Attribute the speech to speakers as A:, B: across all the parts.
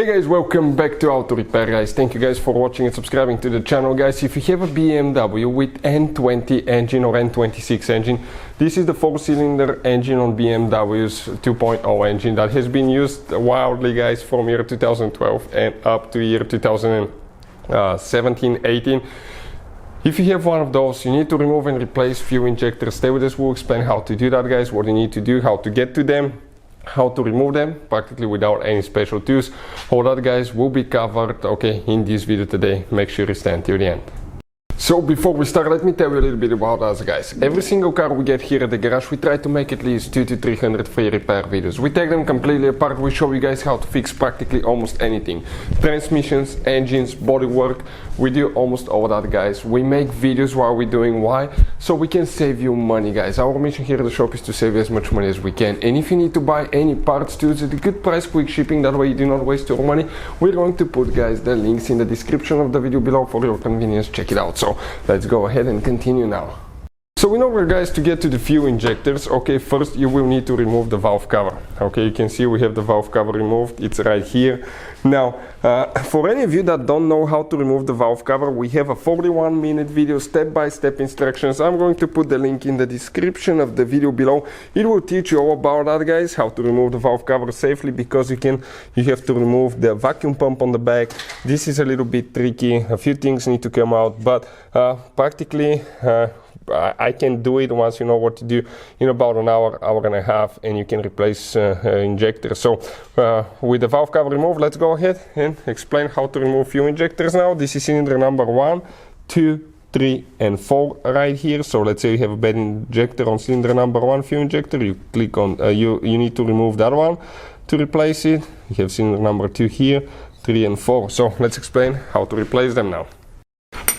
A: Hey guys, welcome back to Auto Repair guys. Thank you guys for watching and subscribing to the channel guys. If you have a BMW with N20 engine or N26 engine, this is the 4-cylinder engine on BMW's 2.0 engine that has been used wildly guys from year 2012 and up to year 2017-18. If you have one of those, you need to remove and replace fuel injectors. Stay with us, we'll explain how to do that guys, what you need to do, how to get to them, how to remove them practically without any special tools. All that guys will be covered in this video today. Make sure you stay until the end. So before we start, let me tell you a little bit about us guys. Every single car we get here at the garage, we try to make at least 200 to 300 free repair videos. We take them completely apart. We show you guys how to fix practically almost anything. Transmissions, engines, bodywork. We do almost all that guys. We make videos while we're doing why? So we can save you money guys. Our mission here at the shop is to save you as much money as we can. And if you need to buy any parts tools at a good price, quick shipping, that way you do not waste your money, we're going to put guys the links in the description of the video below for your convenience. Check it out. So let's go ahead and continue now. So in order guys to get to the fuel injectors, first you will need to remove the valve cover. You can see we have the valve cover removed, it's right here. Now for any of you that don't know how to remove the valve cover, we have a 41-minute video step-by-step instructions. I'm going to put the link in the description of the video below. It will teach you all about that guys, how to remove the valve cover safely, because you have to remove the vacuum pump on the back. This is a little bit tricky, a few things need to come out, but practically I can do it once you know what to do in about an hour and a half, and you can replace injector. So with the valve cover removed, let's go ahead and explain how to remove fuel injectors now. This is cylinder number 1, 2, 3 and 4 right here. So let's say you have a bad injector on cylinder number 1 fuel injector, you click on you need to remove that one to replace it. You have cylinder number 2 here, 3 and 4. So let's explain how to replace them now.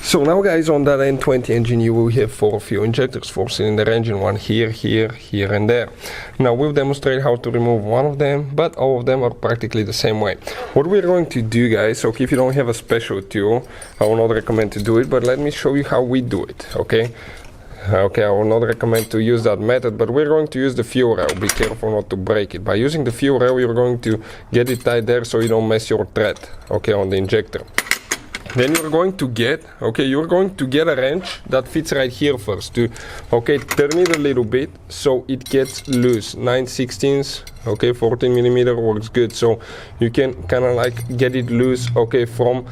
A: So now guys, on that N20 engine you will have 4 fuel injectors, 4-cylinder engine, one here, here, here and there. Now we'll demonstrate how to remove one of them, but all of them are practically the same way. What we're going to do guys, if you don't have a special tool, I will not recommend to do it, but let me show you how we do it, I will not recommend to use that method, but we're going to use the fuel rail. Be careful not to break it. By using the fuel rail, you're going to get it tight there so you don't mess your thread, on the injector. Then you're going to get, a wrench that fits right here first. Turn it a little bit so it gets loose. 9/16, 14 millimeter works good. So you can kind of like get it loose, from,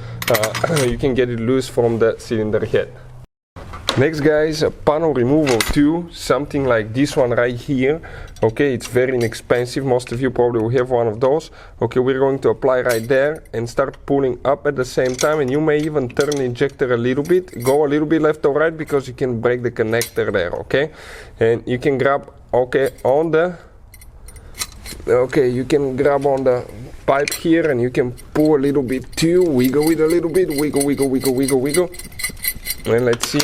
A: you can get it loose from the cylinder head. Next guys, a panel removal tool, something like this one right here. It's very inexpensive, most of you probably will have one of those. We're going to apply right there and start pulling up at the same time, and you may even turn the injector a little bit, go a little bit left or right, because you can break the connector there, and you can grab on the you can grab on the pipe here, and you can pull a little bit too, wiggle it a little bit, wiggle, and let's see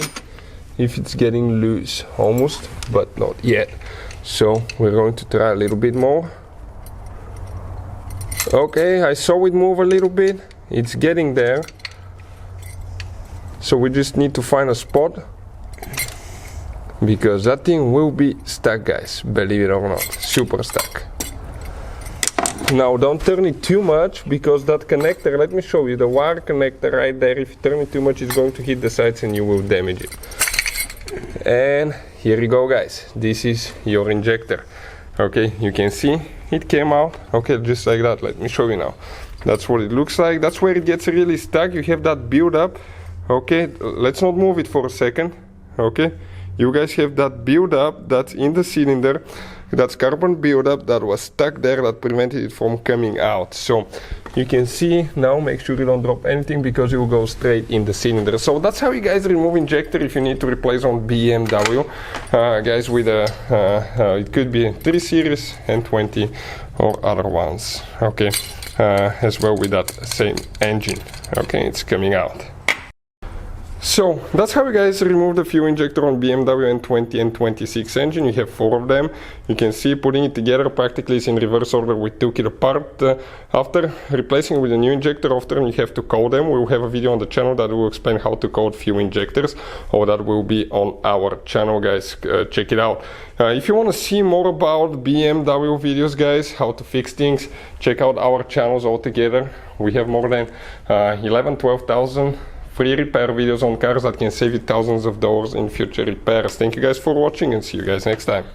A: if it's getting loose, almost, but not yet. So we're going to try a little bit more. I saw it move a little bit, it's getting there. So we just need to find a spot, because that thing will be stuck guys, believe it or not, super stuck. Now don't turn it too much, because that connector, let me show you, the wire connector right there, if you turn it too much it's going to hit the sides and you will damage it. And here you go guys, this is your injector. You can see it came out, just like that. Let me show you now. That's what it looks like. That's where it gets really stuck. You have that build up. Let's not move it for a second. You guys have that build up that's in the cylinder. That's carbon buildup that was stuck there, that prevented it from coming out. So you can see now, make sure you don't drop anything, because it will go straight in the cylinder. So that's how you guys remove injector if you need to replace on BMW guys with a it could be 3 Series N20 or other ones, as well with that same engine. It's coming out. So that's how you guys remove the fuel injector on BMW N20 N26 engine. You have 4 of them. You can see putting it together practically is in reverse order. We took it apart. After replacing it with a new injector, often you have to coat them. We will have a video on the channel that will explain how to coat fuel injectors, or that will be on our channel, guys. Check it out. If you want to see more about BMW videos, guys, how to fix things, check out our channels altogether. We have more than 12,000 free repair videos on cars that can save you thousands of dollars in future repairs. Thank you guys for watching, and see you guys next time.